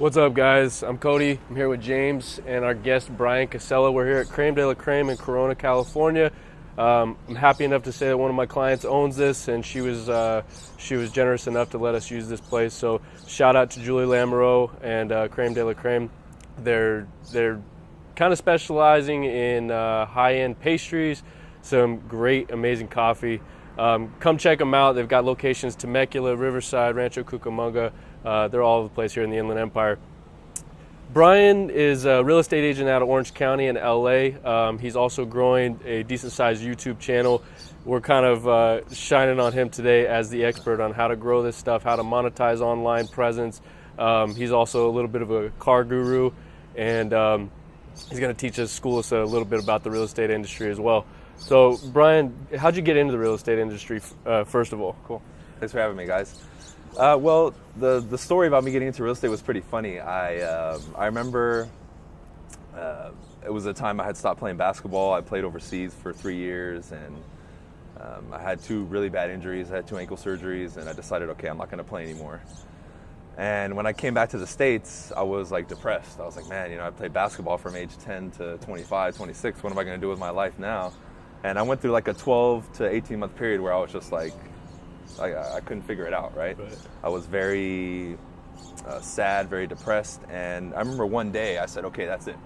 What's up, guys? I'm Cody. I'm here with James and our guest Bryan Casella. We're here at Creme de la Creme in Corona, California. I'm happy enough to say that one of my clients owns this, and she was generous enough to let us use this place. So shout out to Julie Lamoureux and Creme de la Creme. They're kind of specializing in high-end pastries, some great, amazing coffee. Come check them out. They've got locations Temecula, Riverside, Rancho Cucamonga. They're all over the place here in the Inland Empire. Bryan is a real estate agent out of Orange County in LA. He's also growing a decent-sized YouTube channel. We're kind of shining on him today as the expert on how to grow this stuff, how to monetize online presence. He's also a little bit of a car guru, and he's going to teach us, school us a little bit about the real estate industry as well. So, Bryan, how'd you get into the real estate industry, first of all? Cool. Thanks for having me, guys. Well, the story about me getting into real estate was pretty funny. I remember it was a time I had stopped playing basketball. I played overseas for 3 years, and I had 2 really bad injuries. I had 2 ankle surgeries, and I decided, okay, I'm not going to play anymore. And when I came back to the States, I was like depressed. I was like, man, I played basketball from age 10 to 25, 26. What am I going to do with my life now? And I went through like a 12 to 18 month period where I was just like, I couldn't figure it out, right? I was very sad, very depressed. And I remember one day I said, okay, that's it.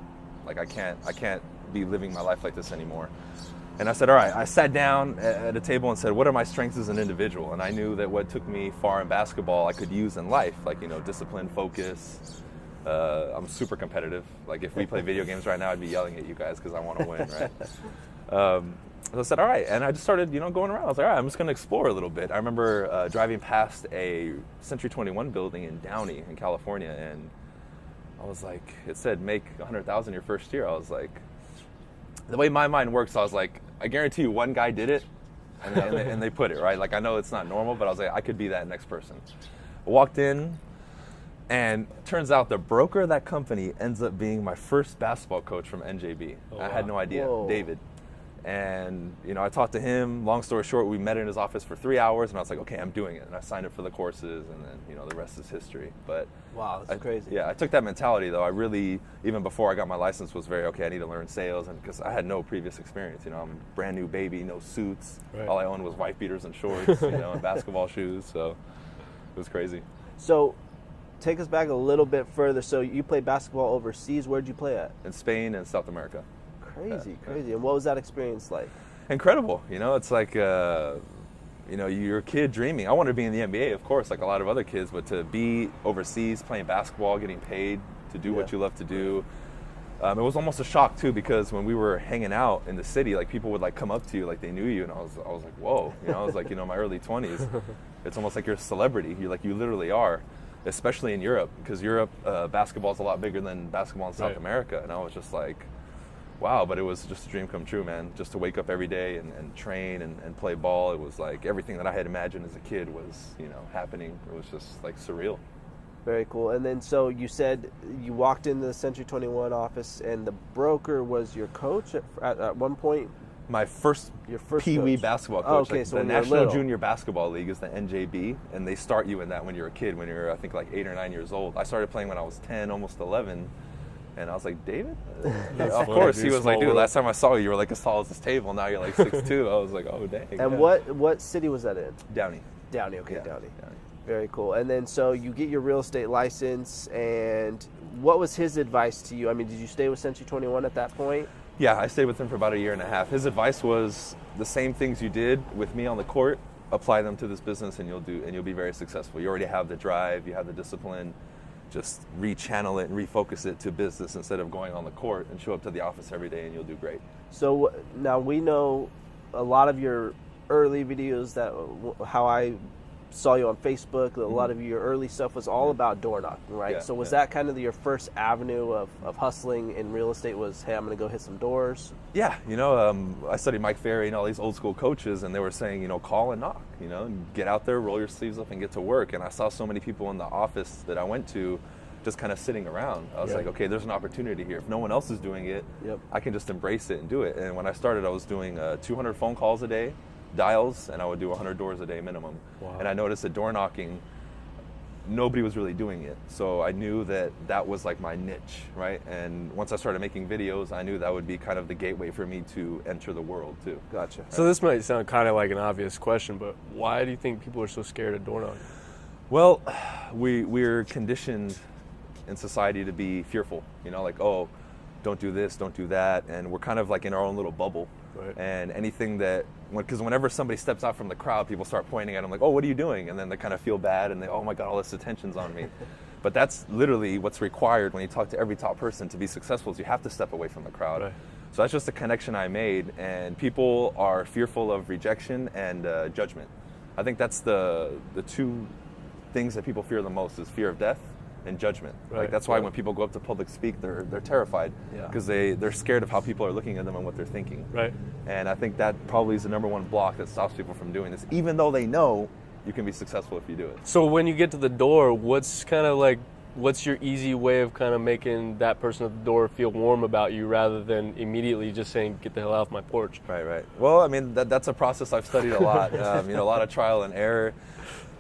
Like I can't be living my life like this anymore. And I said, all right, I sat down at a table and said, what are my strengths as an individual? And I knew that what took me far in basketball I could use in life, like, discipline, focus. I'm super competitive. Like if we play video games right now, I'd be yelling at you guys because I want to win, right? So I said, all right, and I just started, going around. I was like, all right, I'm just going to explore a little bit. I remember driving past a Century 21 building in Downey in California, and I was like, it said make $100,000 your first year. I was like, the way my mind works, I was like, I guarantee you one guy did it, and they put it, right? Like I know it's not normal, but I was like, I could be that next person. I walked in, and it turns out the broker of that company ends up being my first basketball coach from NJB. Oh, wow. I had no idea, David. And, I talked to him. Long story short, we met in his office for 3 hours, and I was like, okay, I'm doing it. And I signed up for the courses, and then, the rest is history. But wow, that's crazy. Yeah, I took that mentality, though. I really, even before I got my license, was very, okay, I need to learn sales, and because I had no previous experience. I'm a brand new baby, no suits. Right. All I owned was wife beaters and shorts, and basketball shoes. So it was crazy. So take us back a little bit further. So you played basketball overseas. Where did you play at? In Spain and South America. Crazy. And what was that experience like? Incredible. It's like, you're a kid dreaming. I wanted to be in the NBA, of course, like a lot of other kids, but to be overseas playing basketball, getting paid to do what you love to do. It was almost a shock too, because when we were hanging out in the city, like people would like come up to you like they knew you, and I was like, whoa. I was like, my early 20s. It's almost like you're a celebrity. You literally are, especially in Europe, because Europe basketball is a lot bigger than basketball in South America, and I was just like, wow, but it was just a dream come true, man. Just to wake up every day and train and play ball. It was like everything that I had imagined as a kid was, happening. It was just like surreal. Very cool. And then so you said you walked into the Century 21 office, and the broker was your coach at one point? Your first Pee-wee basketball coach. Oh, okay, so the National Junior Basketball League is the NJB, and they start you in that when you're a kid, when you're, I think, like 8 or 9 years old. I started playing when I was 10, almost 11. And I was like, David? Of course. He was like, dude, last time I saw you, you were like as tall as this table. Now you're like 6'2". I was like, oh, dang. And what city was that in? Downey. Downey, okay, Downey. Very cool. And then so you get your real estate license, and what was his advice to you? I mean, did you stay with Century 21 at that point? Yeah, I stayed with him for about 1.5 years. His advice was the same things you did with me on the court, apply them to this business, and you'll be very successful. You already have the drive, you have the discipline. Just rechannel it and refocus it to business instead of going on the court, and show up to the office every day and you'll do great. So now we know a lot of your early videos, that how I saw you on Facebook, a lot of your early stuff was all about door knocking, right? Yeah, so was that kind of your first avenue of hustling in real estate, was, hey, I'm going to go hit some doors? Yeah, I studied Mike Ferry and all these old school coaches, and they were saying, call and knock, get out there, roll your sleeves up and get to work. And I saw so many people in the office that I went to just kind of sitting around. I was like, okay, there's an opportunity here. If no one else is doing it, I can just embrace it and do it. And when I started, I was doing 200 phone calls a day, dials, and I would do 100 doors a day minimum. Wow. And I noticed that door knocking nobody was really doing it. So I knew that that was like my niche, right? And once I started making videos, I knew that would be kind of the gateway for me to enter the world too. Gotcha. So this might sound kind of like an obvious question, but why do you think people are so scared of door knocking? Well, we're conditioned in society to be fearful, you know, like, oh, don't do this, don't do that. And we're kind of like in our own little bubble. Right. And anything that, because whenever somebody steps out from the crowd, people start pointing at them like, oh, what are you doing? And then they kind of feel bad and they, oh my God, all this attention's on me. But that's literally what's required when you talk to every top person to be successful, is you have to step away from the crowd. Right. So that's just a connection I made. And people are fearful of rejection and judgment. I think that's the two things that people fear the most, is fear of death and judgment. Right. Like that's why when people go up to public speak, they're terrified, because they're scared of how people are looking at them and what they're thinking. Right. And I think that probably is the number one block that stops people from doing this, even though they know you can be successful if you do it. So when you get to the door, what's your easy way of kind of making that person at the door feel warm about you, rather than immediately just saying, get the hell off my porch? Right. Well, I mean, that's a process I've studied a lot. A lot of trial and error.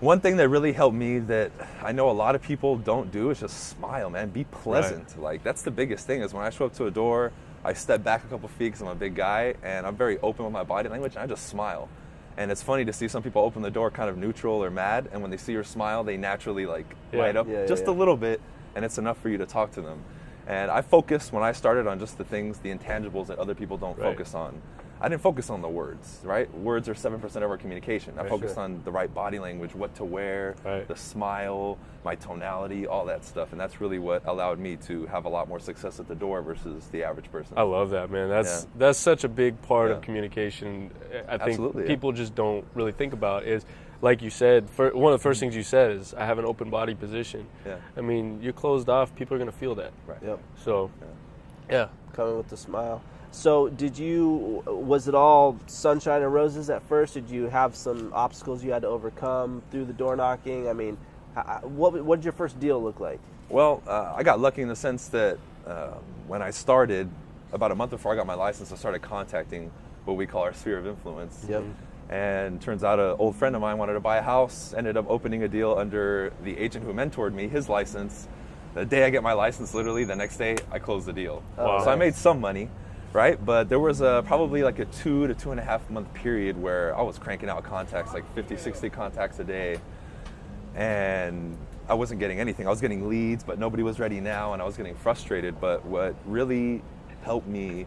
One thing that really helped me that I know a lot of people don't do is just smile, man. Be pleasant. Right. Like, that's the biggest thing, is when I show up to a door, I step back a couple feet because I'm a big guy, and I'm very open with my body language, and I just smile. And it's funny to see some people open the door kind of neutral or mad, and when they see your smile, they naturally light up a little bit, and it's enough for you to talk to them. And I focused when I started on just the things, the intangibles that other people don't focus on. I didn't focus on the words, right? Words are 7% of our communication. I focused on the right body language, what to wear, the smile, my tonality, all that stuff. And that's really what allowed me to have a lot more success at the door versus the average person. I love that, man. That's such a big part of communication. I think people just don't really think about is, like you said, one of the first things you said is, I have an open body position. Yeah. I mean, you're closed off, people are going to feel that. Right. Yep. So, yeah. Coming with the smile. So was it all sunshine and roses at first? Did you have some obstacles you had to overcome through the door knocking? I mean, what did your first deal look like? Well, I got lucky in the sense that when I started, about a month before I got my license, I started contacting what we call our sphere of influence. Yep. And turns out an old friend of mine wanted to buy a house, ended up opening a deal under the agent who mentored me, his license. The day I get my license, literally the next day, I closed the deal. Wow. So I made some money. Right, but there was probably like a 2 to 2.5 month period where I was cranking out contacts, like 50, 60 contacts a day, and I wasn't getting anything. I was getting leads, but nobody was ready now, and I was getting frustrated. But what really helped me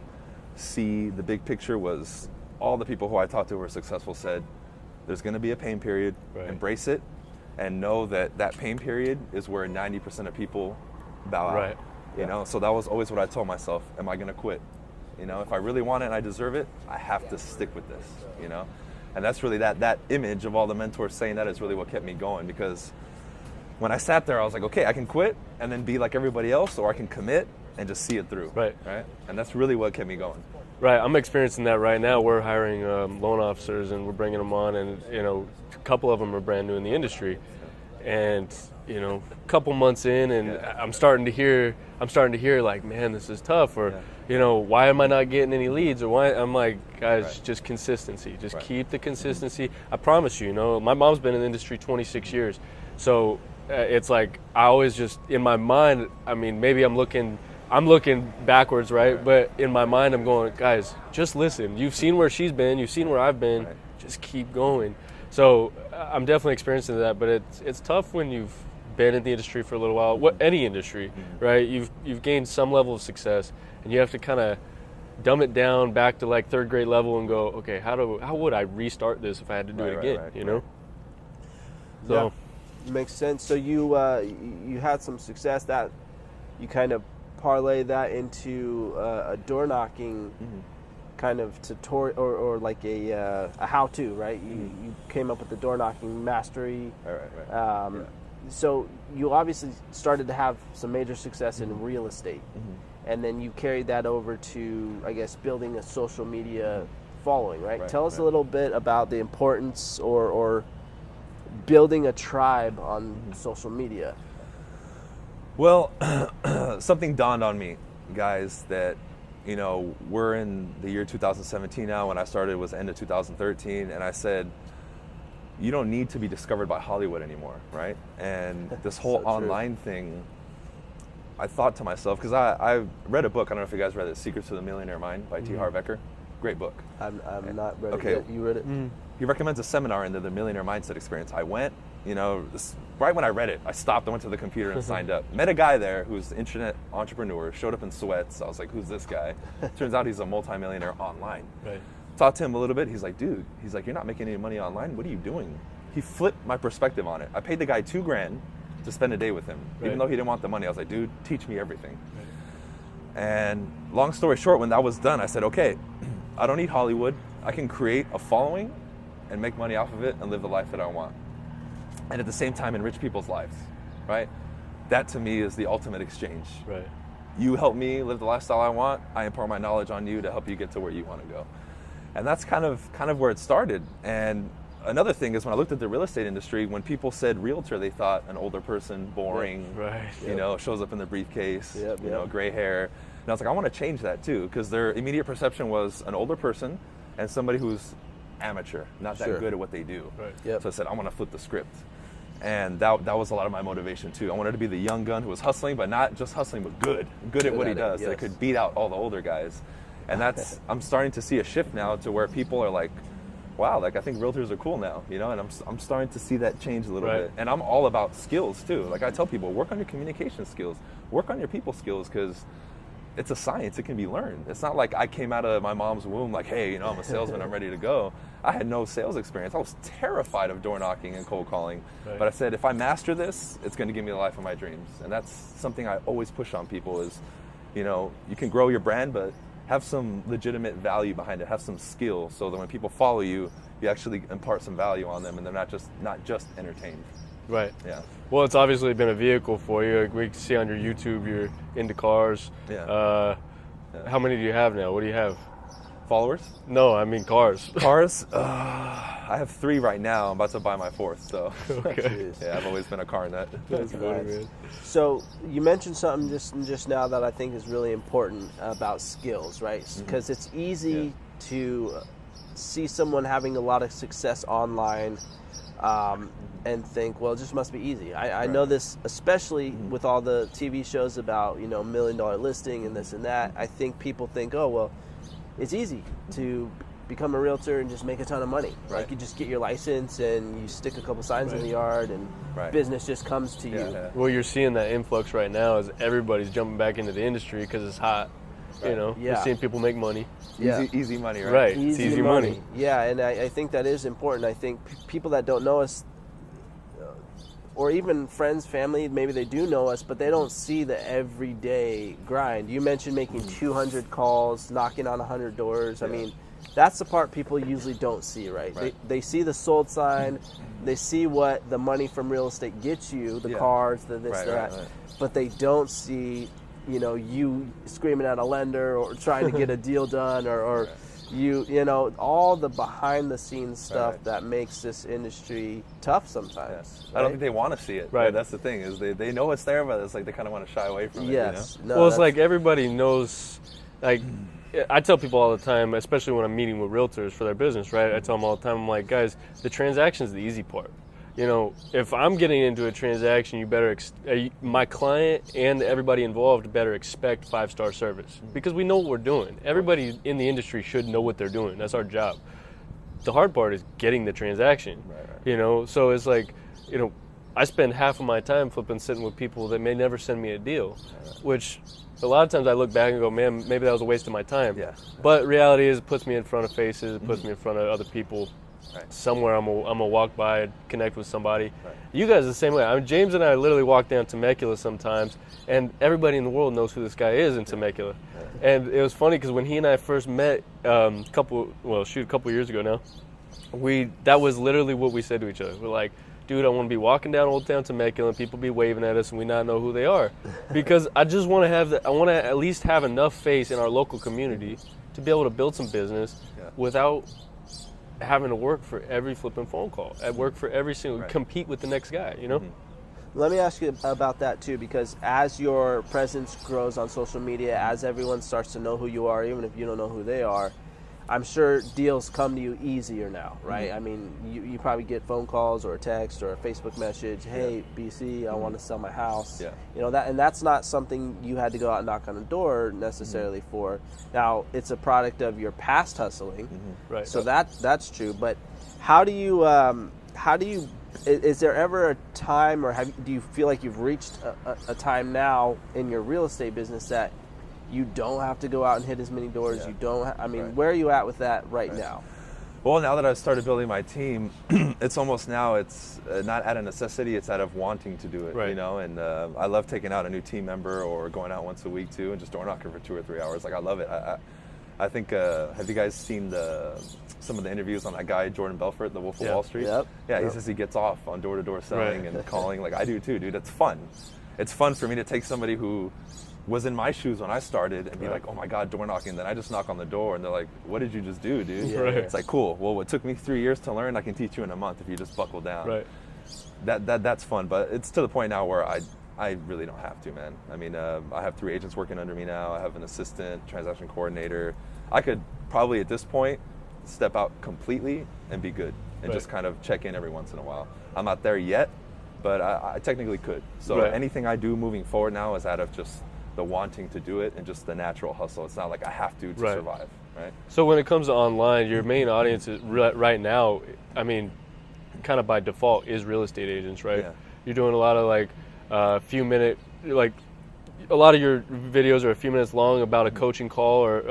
see the big picture was all the people who I talked to who were successful said, there's going to be a pain period, embrace it, and know that that pain period is where 90% of people bow out. You know, so that was always what I told myself, am I going to quit? You know, if I really want it and I deserve it, I have to stick with this, you know? And that's really that image of all the mentors saying that is really what kept me going, because when I sat there, I was like, okay, I can quit and then be like everybody else, or I can commit and just see it through. Right. And that's really what kept me going. Right. I'm experiencing that right now. We're hiring loan officers, and we're bringing them on, and, you know, a couple of them are brand new in the industry. And, you know, a couple months in, and I'm starting to hear like, man, this is tough, or, you know, why am I not getting any leads, or why? I'm like, guys, just consistency. Just keep the consistency. I promise you, you know, my mom's been in the industry 26 years. So it's like, I always just, in my mind, I mean, maybe I'm looking backwards, right? But in my mind, I'm going, guys, just listen. You've seen where she's been. You've seen where I've been. Just keep going. So I'm definitely experiencing that, but it's tough when you've been in the industry for a little while. Any industry, right? You've gained some level of success, and you have to kind of dumb it down back to like third grade level and go, okay, how would I restart this if I had to do it again? You know? So makes sense. So you had some success that you kind of parlay that into a door knocking kind of tutorial or like a how-to, right? You came up with the door knocking mastery. So you obviously started to have some major success in real estate, and then you carried that over to, I guess, building a social media following, right? Tell us a little bit about the importance or building a tribe on social media. Well, something dawned on me, guys, that, you know, we're in the year 2017 now. When I started, it was the end of 2013, and I said, you don't need to be discovered by Hollywood anymore, right? And this whole So online thing, I thought to myself, because I read a book, I don't know if you guys read it, Secrets to the Millionaire Mind by T. Harv Eker. Great book. I'm not read Okay. it yet. You read it? He recommends a seminar into the Millionaire Mindset Experience. I went, right when I read it, I stopped, I went to the computer and signed up. Met a guy there who's an internet entrepreneur, showed up in sweats. I was like, who's this guy? Turns out he's a multimillionaire online. Right. Talked to him a little bit. He's like, dude, you're not making any money online. What are you doing? He flipped my perspective on it. I paid the guy $2,000 to spend a day with him. Right. Even though he didn't want the money, I was like, dude, teach me everything. Right. And long story short, when that was done, I said, okay, I don't need Hollywood. I can create a following and make money off of it and live the life that I want. And at the same time, enrich people's lives, right? That to me is the ultimate exchange. Right. You help me live the lifestyle I want. I impart my knowledge on you to help you get to where you want to go. And that's kind of where it started. And another thing is when I looked at the real estate industry, when people said realtor, they thought an older person, boring, shows up in the briefcase, gray hair. And I was like, I want to change that too, because their immediate perception was an older person and somebody who's amateur, not that good at what they do. Right. Yep. So I said, I want to flip the script. And that was a lot of my motivation too. I wanted to be the young gun who was hustling, but not just hustling, but good at what he does. That could beat out all the older guys. And I'm starting to see a shift now to where people are like, wow, like I think realtors are cool now, and I'm starting to see that change a little bit. And I'm all about skills too. Like I tell people, work on your communication skills, work on your people skills, because it's a science. It can be learned. It's not like I came out of my mom's womb like, hey, I'm a salesman, I'm ready to go. I had no sales experience. I was terrified of door knocking and cold calling. Right. But I said, if I master this, it's going to give me the life of my dreams. And that's something I always push on people is, you can grow your brand, but have some legitimate value behind it. Have some skill so that when people follow you, you actually impart some value on them and they're not just entertained. Right. Yeah. Well, it's obviously been a vehicle for you. Like we can see on your YouTube, you're into cars. Yeah. How many do you have now? What do you have? Followers? No, I mean cars. Cars? I have 3 right now. I'm about to buy my 4th. So okay. Yeah, I've always been a car nut. That's funny, man. So you mentioned something just now that I think is really important about skills, right? Because it's easy to see someone having a lot of success online and think, well, it just must be easy. I know this, especially with all the TV shows about, $1 million listing and this and that. I think people think, oh, well, it's easy to become a realtor and just make a ton of money. Right. Like you just get your license and you stick a couple signs in the yard and business just comes to you. Yeah. Well, you're seeing that influx right now is everybody's jumping back into the industry because it's hot. Right. You're seeing people make money. Easy money, right? Right. Easy, it's easy money. Yeah, and I think that is important. I think people that don't know us, or even friends, family, maybe they do know us, but they don't see the everyday grind. You mentioned making 200 calls, knocking on 100 doors. I mean, that's the part people usually don't see, right? They see the sold sign, they see what the money from real estate gets you, the cars, the this, that, but they don't see, you screaming at a lender or trying to get a deal done or all the behind the scenes stuff that makes this industry tough sometimes. I don't think they want to see it. Right. That's the thing is they know it's there, but it's like they kind of want to shy away from it. Yes. No, well, it's like everybody knows, like, I tell people all the time, especially when I'm meeting with realtors for their business, right? I tell them all the time, I'm like, guys, the transaction's the easy part. If I'm getting into a transaction, you better, my client and everybody involved better expect 5-star service because we know what we're doing. Everybody in the industry should know what they're doing. That's our job. The hard part is getting the transaction, So it's like, I spend half of my time sitting with people that may never send me a deal, which a lot of times I look back and go, man, maybe that was a waste of my time. Yeah. But reality is it puts me in front of faces, it puts me in front of other people. Right. Somewhere I'm gonna walk by and connect with somebody. Right. You guys are the same way. I mean, James and I literally walk down Temecula sometimes, and everybody in the world knows who this guy is in Temecula. Yeah. And it was funny because when he and I first met a couple years ago now, that was literally what we said to each other. We're like, dude, I want to be walking down Old Town Temecula and people be waving at us and we not know who they are, because I just want to I want to at least have enough face in our local community to be able to build some business without having to work for every flipping phone call, work for every single, compete with the next guy, Let me ask you about that too, because as your presence grows on social media, as everyone starts to know who you are, even if you don't know who they are, I'm sure deals come to you easier now, right? I mean, you probably get phone calls or a text or a Facebook message. Hey, BC, I want to sell my house. Yeah. You know that, and that's not something you had to go out and knock on a door necessarily for. Now, it's a product of your past hustling, Right. so that's true. But how do you is there ever a time, or do you feel like you've reached a time now in your real estate business that you don't have to go out and hit as many doors? Yeah. You don't. I mean, Right. where are you at with that right now? Well, now that I've started building my team, it's almost now it's not out of necessity, it's out of wanting to do it, Right. you know, and I love taking out a new team member or going out once a week too and just door knocking for 2 or 3 hours. Like, I love it. I think, have you guys seen some of the interviews on that guy, Jordan Belfort, the Wolf of Yeah. Wall Street? Yep. Yeah, he Yep. says he gets off on door-to-door selling Right. and calling. Like, I do too, dude. It's fun. It's fun for me to take somebody who was in my shoes when I started and be Right. like, oh my God, door knocking. Then I just knock on the door and they're like, what did you just do, dude? Yeah. Right. It's like, cool. Well, what took me 3 years to learn, I can teach you in a month if you just buckle down. Right. That's fun, but it's to the point now where I really don't have to, man. I mean, I have 3 agents working under me now. I have an assistant, transaction coordinator. I could probably at this point step out completely and be good and Right. just kind of check in every once in a while. I'm not there yet, but I technically could. So Right. anything I do moving forward now is out of just the wanting to do it and just the natural hustle. It's not like I have to Right. survive, right? So when it comes to online, your main audience is right now, I mean, kind of by default is real estate agents, right? Yeah. You're doing a lot of like few minute, like a lot of your videos are a few minutes long about a coaching call, or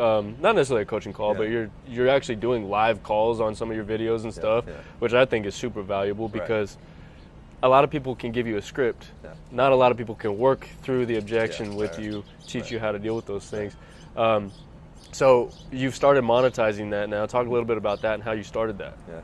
not necessarily a coaching call, Yeah. but you're actually doing live calls on some of your videos and stuff, yeah. which I think is super valuable Right. because a lot of people can give you a script. Yeah. Not a lot of people can work through the objection Yeah, with right. you, teach Right. you how to deal with those things. So you've started monetizing that now. Talk a little bit about that and how you started that. Yeah.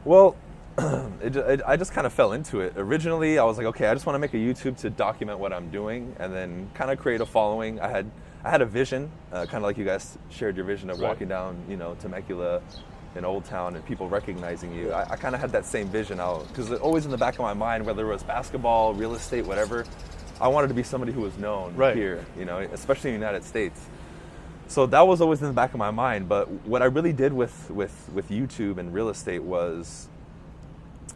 Well, I just kind of fell into it. Originally, I was like, okay, I just want to make a YouTube to document what I'm doing and then kind of create a following. I had a vision, kind of like you guys shared your vision of Right. walking down, Temecula in Old Town and people recognizing you. I kind of had that same vision out because always in the back of my mind, whether it was basketball, real estate, whatever, I wanted to be somebody who was known Right. here, especially in the United States. So that was always in the back of my mind. But what I really did with YouTube and real estate was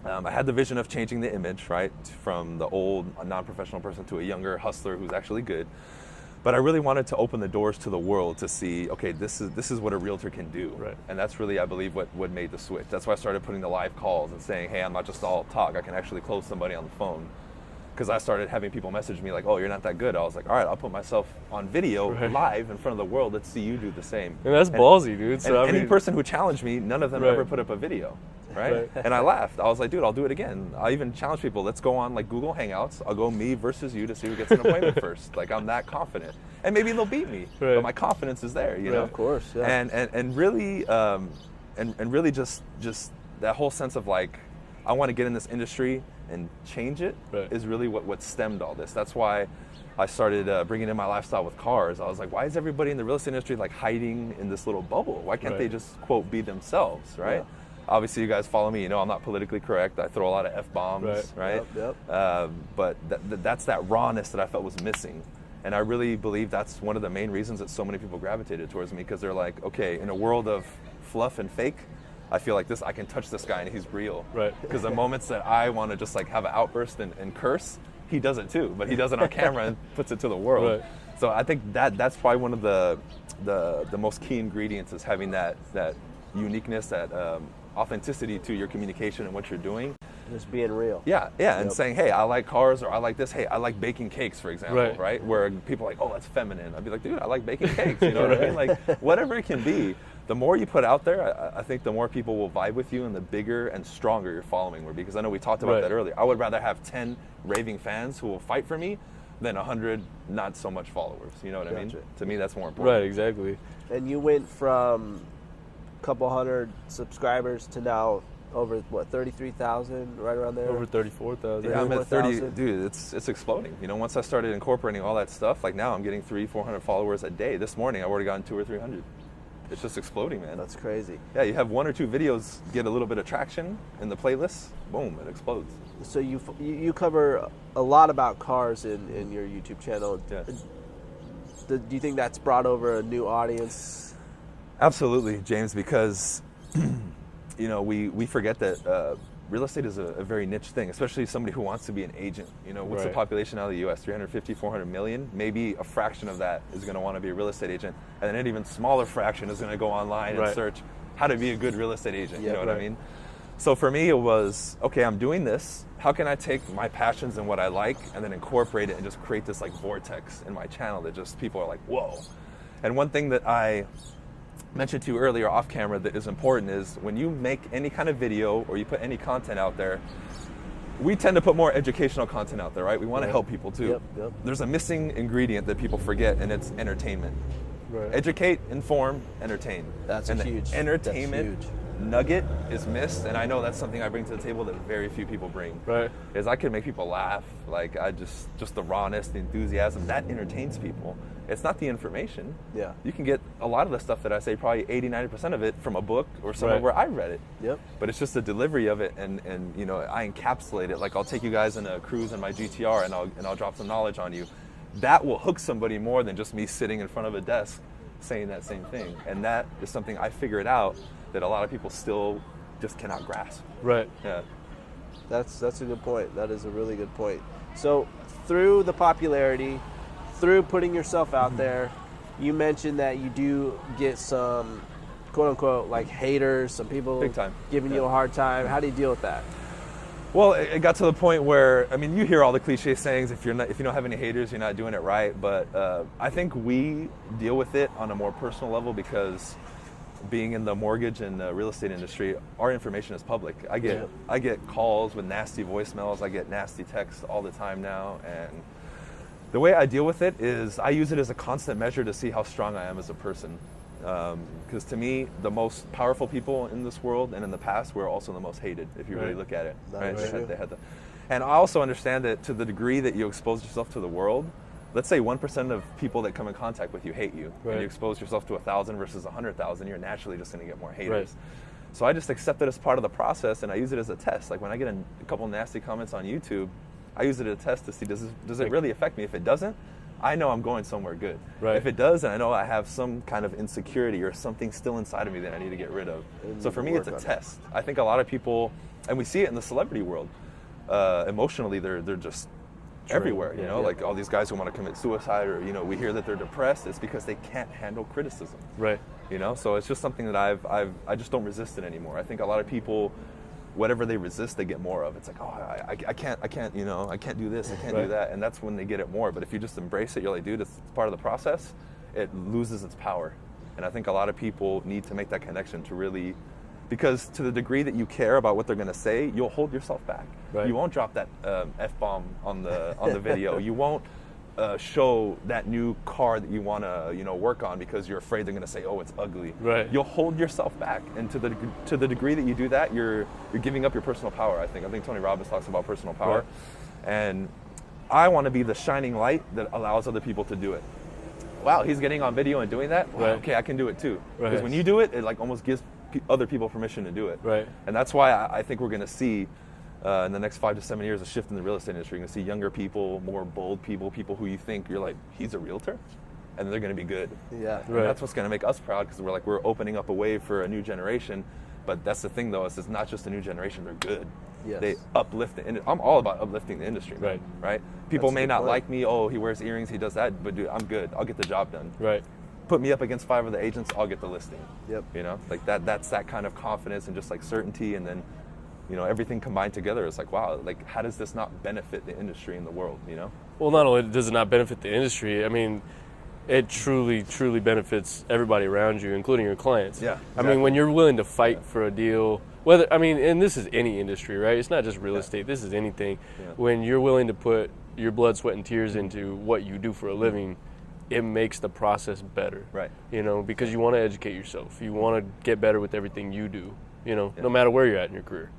I had the vision of changing the image, right, from the old non-professional person to a younger hustler who's actually good. But I really wanted to open the doors to the world to see, okay, this is what a realtor can do. Right. And that's really, I believe, what made the switch. That's why I started putting the live calls and saying, hey, I'm not just all talk. I can actually close somebody on the phone. Because I started having people message me like, oh, you're not that good. I was like, all right, I'll put myself on video Right. live in front of the world. Let's see you do the same. And that's ballsy, dude. And So I any mean, person who challenged me, none of them Right. ever put up a video, right? Right. And I laughed. I was like, dude, I'll do it again. I even challenge people, let's go on like Google Hangouts. I'll go me versus you to see who gets an appointment first. Like, I'm that confident. And maybe they'll beat me, Right. but my confidence is there, you Right. know? Of course, yeah. And really, and really just that whole sense of like, I want to get in this industry and change it Right. is really what stemmed all this. That's why I started bringing in my lifestyle with cars. I was like, why is everybody in the real estate industry like hiding in this little bubble? Why can't Right. they just, quote, be themselves, right? Yeah. Obviously, you guys follow me. You know I'm not politically correct. I throw a lot of F-bombs, right? Yep. But that's that rawness that I felt was missing. And I really believe that's one of the main reasons that so many people gravitated towards me, because they're like, okay, in a world of fluff and fake, I feel like I can touch this guy and he's real. Right. Because the moments that I want to just like have an outburst and curse, he does it too, but he does it on camera and puts it to the world. Right. So I think that's probably one of the most key ingredients is having that uniqueness, that authenticity to your communication and what you're doing. Just being real. Yeah, and Yep. saying, hey, I like cars, or I like this. Hey, I like baking cakes, for example, Right. Where people are like, oh, that's feminine. I'd be like, dude, I like baking cakes. You know what I mean? Like, whatever it can be, the more you put out there, I think the more people will vibe with you and the bigger and stronger your following will be. Because I know we talked about Right. that earlier. I would rather have 10 raving fans who will fight for me than 100 not so much followers. You know what I mean? Gotcha. To me, that's more important. Right, exactly. And you went from a couple hundred subscribers to now over, what, 33,000, right around there? Over 34,000. Yeah, I'm at 30, 34,000. dude, it's exploding. You know, once I started incorporating all that stuff, like now I'm getting 300-400 followers a day. This morning I've already gotten 200 or 300. It's just exploding, man. That's crazy. Yeah, you have 1 or 2 videos get a little bit of traction in the playlist, boom, it explodes. So you cover a lot about cars in your YouTube channel. Yeah. Do you think that's brought over a new audience? Absolutely, James, because you know, we forget that real estate is a very niche thing, especially somebody who wants to be an agent. You know, what's the population out of the U.S.? 350, 400 million. Maybe a fraction of that is going to want to be a real estate agent, and then an even smaller fraction is going to go online and search how to be a good real estate agent. You know what I mean? So for me, it was, okay, I'm doing this. How can I take my passions and what I like and then incorporate it and just create this like vortex in my channel that just people are like, whoa. And one thing that I mentioned to you earlier off camera that is important is when you make any kind of video or you put any content out there, we tend to put more educational content out there, right? We want to help people too. There's a missing ingredient that people forget, and it's entertainment. Educate, inform, entertain. That's and huge. Entertainment nugget is missed, and I know that's something I bring to the table that very few people bring. Is I can make people laugh. Like I just the rawness, the enthusiasm, that entertains people. It's not the information. You can get a lot of the stuff that I say, probably 80-90% of it from a book or somewhere where I read it. But it's just the delivery of it, and you know, I encapsulate it. Like I'll take you guys on a cruise in my GTR, and I'll drop some knowledge on you. That will hook somebody more than just me sitting in front of a desk saying that same thing. And that is something I figured out that a lot of people still just cannot grasp. That's a good point. That is a really good point. So through the popularity, through putting yourself out there, you mentioned that you do get some quote unquote like haters, some people big time giving you a hard time. How do you deal with that? Well, it got to the point where, I mean, you hear all the cliche sayings, if you don't have any haters, you're not doing it right. But I think we deal with it on a more personal level because being in the mortgage and the real estate industry, our information is public. I get calls with nasty voicemails. I get nasty texts all the time now. And the way I deal with it is I use it as a constant measure to see how strong I am as a person. Because to me, the most powerful people in this world and in the past were also the most hated, if you really look at it. And I also understand that to the degree that you expose yourself to the world, let's say 1% of people that come in contact with you hate you, and you expose yourself to 1,000 versus 100,000, you're naturally just going to get more haters. So I just accept it as part of the process, and I use it as a test. Like when I get a couple nasty comments on YouTube, I use it as a test to see, does it really affect me? If it doesn't, I know I'm going somewhere good. If it does, and I know I have some kind of insecurity or something still inside of me that I need to get rid of. So for me, it's a test. I think a lot of people, and we see it in the celebrity world, emotionally, they're just everywhere, you know, like all these guys who want to commit suicide, or, you know, we hear that they're depressed. It's because they can't handle criticism. You know, so it's just something that I just don't resist it anymore. I think a lot of people, whatever they resist, they get more of. It's like, oh, I can't, you know, I can't do this, I can't do that. And that's when they get it more. But if you just embrace it, you're like, dude, it's part of the process, it loses its power. And I think a lot of people need to make that connection to really, because to the degree that you care about what they're going to say, you'll hold yourself back. You won't drop that F-bomb on the video. You won't show that new car that you want to, you know, work on because you're afraid they're going to say, oh, it's ugly. You'll hold yourself back, and to the degree that you do that, you're giving up your personal power. I think Tony Robbins talks about personal power, and I want to be the shining light that allows other people to do it. Wow, he's getting on video and doing that. Wow, okay, I can do it too. Because when you do it, it like almost gives other people permission to do it. And that's why I think we're going to see in the next 5 to 7 years a shift in the real estate industry. You're going to see younger people, more bold people who you think you're like, he's a realtor, and they're going to be good. And that's what's going to make us proud, because we're opening up a way for a new generation. But that's the thing, though, is it's not just a new generation, they're good. They uplift the industry. I'm all about uplifting the industry, right? People may not like me, oh, he wears earrings, he does that, but dude, I'm good. I'll get the job done. Put me up against 5 of the agents, I'll get the listing. You know, like that's that kind of confidence and just like certainty, and then, you know, everything combined together. It's like, wow, like how does this not benefit the industry and the world, you know? Well, not only does it not benefit the industry, I mean, it truly benefits everybody around you, including your clients. I mean, when you're willing to fight for a deal, whether, I mean, and this is any industry, right? It's not just real estate, this is anything. When you're willing to put your blood, sweat, and tears into what you do for a living, it makes the process better. You know, because you want to educate yourself. You want to get better with everything you do, you know, no matter where you're at in your career.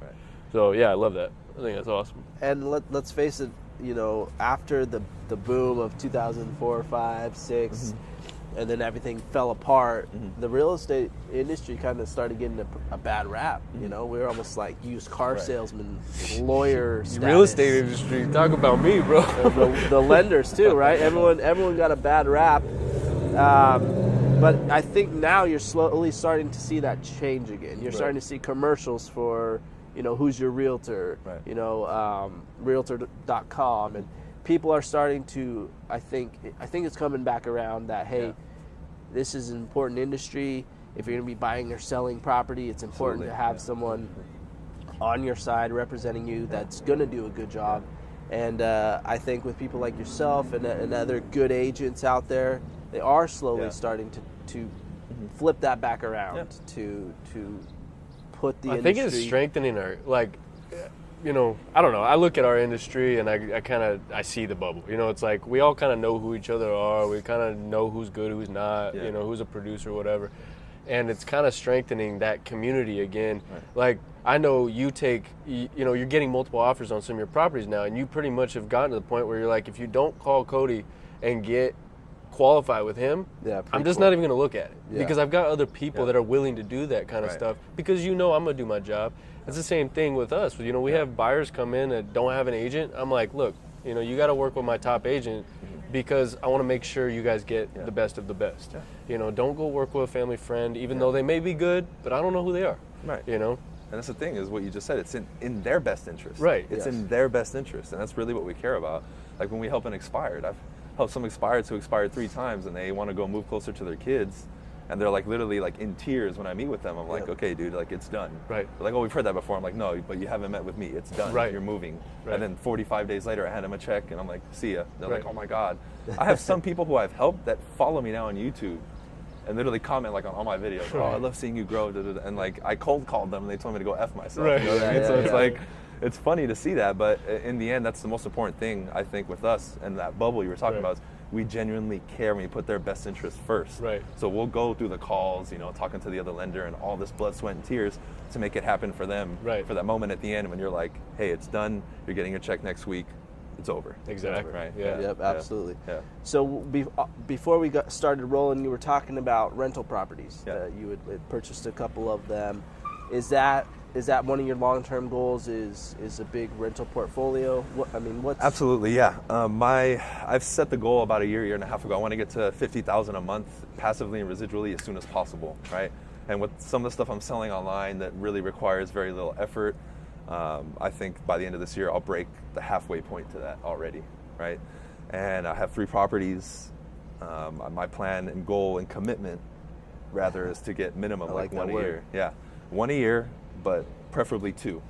So, yeah, I love that. I think that's awesome. And let's face it, you know, after the boom of 2004, 5, 6, and then everything fell apart, the real estate industry kind of started getting a bad rap. You know, we were almost like used car salesmen, lawyer status. Real estate industry, talk about me, bro. The lenders too, right? Everyone got a bad rap. But I think now you're slowly starting to see that change again. You're starting to see commercials for, who's your realtor, realtor.com, and people are starting to, I think it's coming back around that, hey, this is an important industry. If you're going to be buying or selling property, it's important to have someone on your side representing you that's going to do a good job. And I think with people like yourself and other good agents out there, they are slowly starting to flip that back around to put the industry. I think it's strengthening our, I don't know. I look at our industry and I see the bubble. It's like we all kind of know who each other are. We kind of know who's good, who's not, who's a producer, whatever. And it's kind of strengthening that community again. Right. Like, I know you're getting multiple offers on some of your properties now, and you pretty much have gotten to the point where you're like, if you don't call Cody and get qualified with him, I'm just not even going to look at it because I've got other people that are willing to do that kind of stuff because I'm going to do my job. It's the same thing with us. We have buyers come in that don't have an agent. I'm like, look, you got to work with my top agent because I want to make sure you guys get the best of the best. Don't go work with a family friend, even though they may be good, but I don't know who they are. Right. And that's the thing is what you just said. It's in their best interest. Right. It's in their best interest, and that's really what we care about. Like when we help an expired, I've helped some expireds who expired 3 times, and they want to go move closer to their kids. And they're like literally like in tears when I meet with them. I'm like, okay, dude, like it's done. Right. They're like, oh, we've heard that before. I'm like, no, but you haven't met with me. It's done. Right. You're moving. Right. And then 45 days later, I hand them a check, and I'm like, see ya. They're like, oh my god. I have some people who I've helped that follow me now on YouTube, and literally comment like on all my videos. Oh, I love seeing you grow. And like I cold called them, and they told me to go F myself. Right. You know what I mean? So it's like, it's funny to see that, but in the end, that's the most important thing I think with us and that bubble you were talking about. Is we genuinely care when we put their best interest first. Right. So we'll go through the calls, talking to the other lender and all this blood, sweat, and tears to make it happen for them. Right. For that moment at the end when you're like, hey, it's done. You're getting your check next week. It's over. Exactly. Right. Yeah. Yep. Absolutely. Yeah. So before we got started rolling, you were talking about rental properties. Yeah. You had purchased a couple of them. Is that one of your long-term goals? Is a big rental portfolio? What's Absolutely, yeah. I've set the goal about a year and a half ago. I want to get to $50,000 a month passively and residually as soon as possible, right? And with some of the stuff I'm selling online that really requires very little effort, I think by the end of this year I'll break the halfway point to that already, right? And I have 3 properties. My plan and goal and commitment, rather, is to get minimum like 1 a year. Yeah, 1 a year. But preferably 2,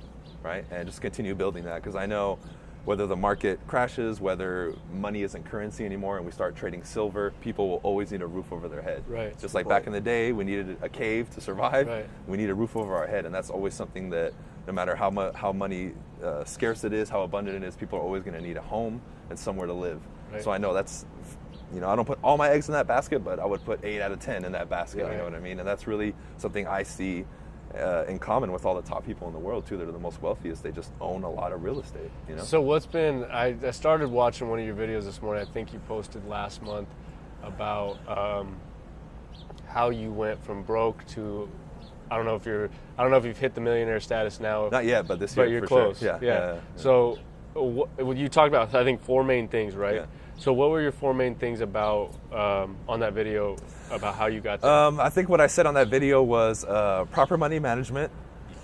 right? And just continue building that because I know whether the market crashes, whether money isn't currency anymore and we start trading silver, people will always need a roof over their head. Right. Just like back in the day, we needed a cave to survive. Right. We need a roof over our head, and that's always something that no matter how money scarce it is, how abundant it is, people are always going to need a home and somewhere to live. Right. So I know that's, I don't put all my eggs in that basket, but I would put 8 out of 10 in that basket. Yeah. You know what I mean? And that's really something I see in common with all the top people in the world too that are the most wealthiest. They just own a lot of real estate. So what's been, I started watching one of your videos this morning. I think you posted last month about how you went from broke to, I don't know if you've hit the millionaire status now. Not yet, but this year. But you're for close. Sure. Yeah. So you talked about, I think, 4 main things, right? Yeah. So what were your 4 main things about on that video about how you got there? I think what I said on that video was proper money management.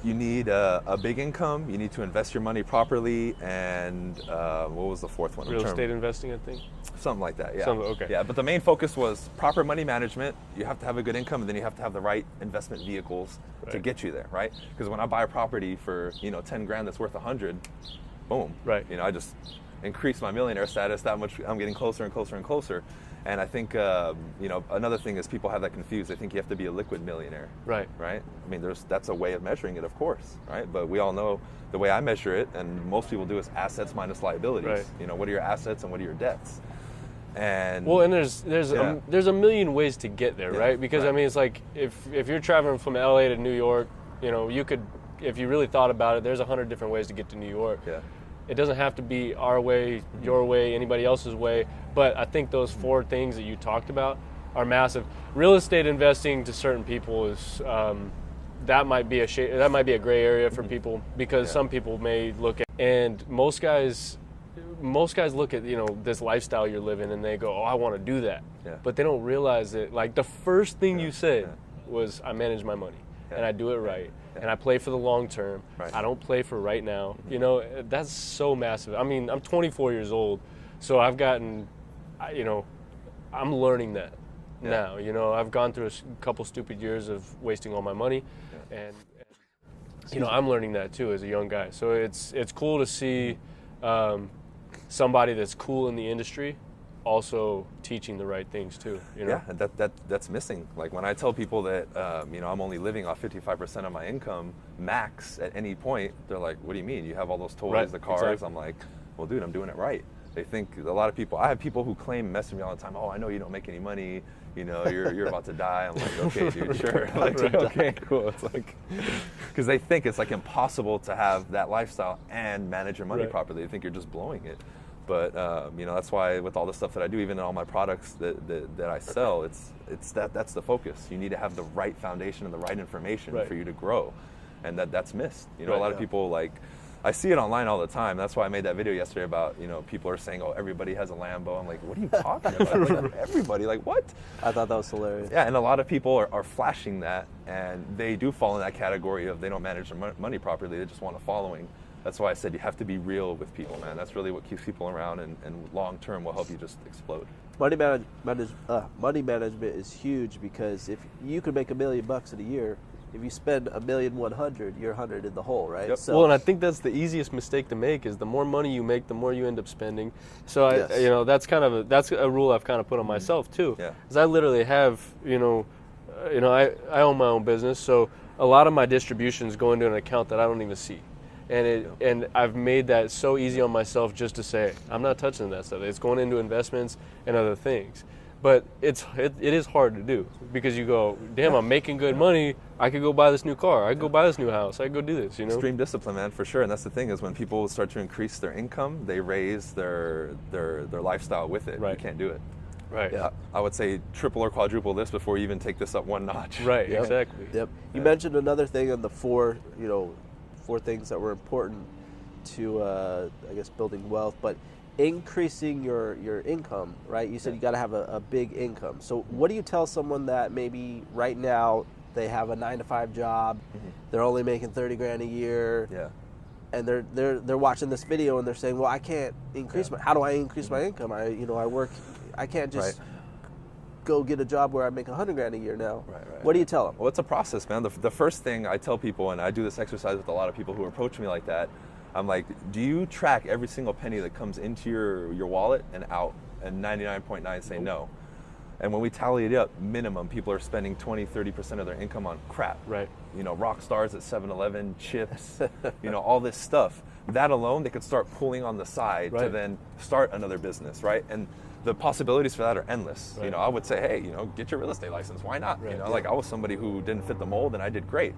You need a big income. You need to invest your money properly. And what was the 4th one? Real estate investing, I think. Something like that, yeah. Okay. Yeah, but the main focus was proper money management. You have to have a good income, and then you have to have the right investment vehicles to get you there, right? Because when I buy a property for 10 grand that's worth 100, boom. Right. I just increase my millionaire status that much. I'm getting closer and closer and closer. And I think another thing is people have that confused. They think you have to be a liquid millionaire. Right. That's a way of measuring it, of course, right? But we all know the way I measure it, and most people do, is assets minus liabilities. Right. What are your assets and what are your debts? And there's a million ways to get there, right? Because it's like if you're traveling from LA to New York, you could, if you really thought about it, there's 100 different ways to get to New York. Yeah. It doesn't have to be our way, your way, anybody else's way. But I think those 4 things that you talked about are massive. Real estate investing to certain people is that might be a gray area for people because some people may look at, and most guys most guys look at, this lifestyle you're living and they go, oh, I want to do that. Yeah. But they don't realize that, like, the first thing you said Yeah. was, I manage my money and I do it right. Yeah. And I play for the long term. Right. I don't play for right now. That's so massive. I mean, I'm 24 years old, so I've gotten, I'm learning that now. I've gone through a couple stupid years of wasting all my money, and I'm learning that too as a young guy. So it's cool to see somebody that's cool in the industry also teaching the right things too. Yeah, that's missing. Like when I tell people that I'm only living off 55% of my income max at any point, they're like, "What do you mean? You have all those toys, Right, the cars?" exactly. I'm like, "Well, dude, I'm doing it right." They think a lot of people. I have people who claim, message me all the time. "Oh, I know you don't make any money. You're about to die." I'm like, "Okay, dude, sure." Like, okay, cool. It's like because they think it's like impossible to have that lifestyle and manage your money Right. properly. They think you're just blowing it. But that's why with all the stuff that I do, even in all my products that I sell, that's the focus. You need to have the right foundation and the right information Right. for you to grow, and that's missed. A Right, lot of people, like, I see it online all the time. That's why I made that video yesterday about people are saying, "Oh, everybody has a Lambo." I'm like, what are you talking about? Like, everybody, like, what? I thought that was hilarious. Yeah, and a lot of people are flashing that, and they do fall in that category of they don't manage their money properly. They just want a following. That's why I said you have to be real with people, man. That's really what keeps people around, and long term will help you just explode. Money management is huge, because if you could make $1 million in a year, if you spend $1,100,000, you're 100 in the hole, right? Yep. So, Well, and I think that's the easiest mistake to make, is the more money you make, the more you end up spending. So Yes. that's a rule I've kind of put on myself too. Yeah. Because I literally have, I own my own business, so a lot of my distributions go into an account that I don't even see. And I've made that so easy on myself just to say, I'm not touching that stuff. It's going into investments and other things. But it is hard to do, because you go, damn, I'm making good money. I could go buy this new car. I could go buy this new house. I could go do this, Extreme discipline, man, for sure. And that's the thing, is when people start to increase their income, they raise their lifestyle with it. Right. You can't do it. Right. Yeah, I would say triple or quadruple this before you even take this up one notch. Right, Yep. exactly. Yep. You mentioned another thing on the four things that were important to, I guess, building wealth, but increasing your income, right? You said you got to have a big income. So what do you tell someone that maybe right now they have a 9-to-5 job, they're only making 30 grand a year, Yeah. and they're watching this video and they're saying, well, I can't increase how do I increase my income? I work, I can't just go get a job where I make 100 grand a year now. Right. What do you tell them? Well, it's a process, man. The first thing I tell people, and I do this exercise with a lot of people who approach me like that, I'm like, do you track every single penny that comes into your wallet and out? And 99.9 say no. And when we tally it up, minimum, people are spending 20-30% of their income on crap. Right. Rock stars at 7-Eleven, chips, all this stuff. That alone, they could start pulling on the side to Right. then start another business, right? And the possibilities for that are endless. Right. I would say, hey, get your real estate license. Why not? Right. Like I was somebody who didn't fit the mold, and I did great.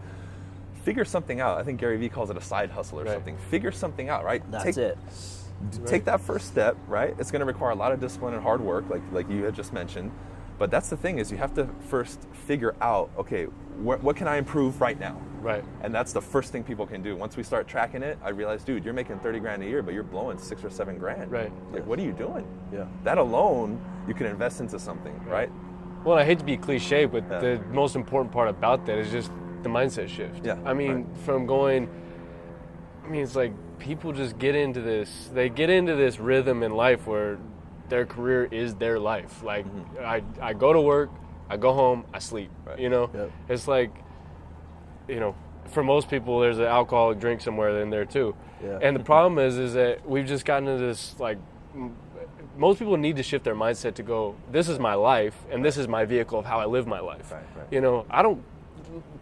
Figure something out. I think Gary Vee calls it a side hustle or Right. something. Figure something out, right? That's it. Take that first step, right? It's going to require a lot of discipline and hard work, like you had just mentioned. But that's the thing, is you have to first figure out, okay, what can I improve right now? Right. And that's the first thing people can do. Once we start tracking it, I realized, dude, you're making 30 grand a year, but you're blowing 6 or 7 grand. Right. Like, what are you doing? Yeah. That alone, you can invest into something, right? Well, I hate to be cliche, but Yeah. the most important part about that is just the mindset shift. Yeah, I mean, it's like people just get into this rhythm in life where their career is their life. Like, I go to work, I go home, I sleep. Right. Yep. It's like, for most people, there's an alcoholic drink somewhere in there too. Yeah. And the problem is that we've just gotten into this, like, most people need to shift their mindset to go, this is my life, and this is my vehicle of how I live my life. Right.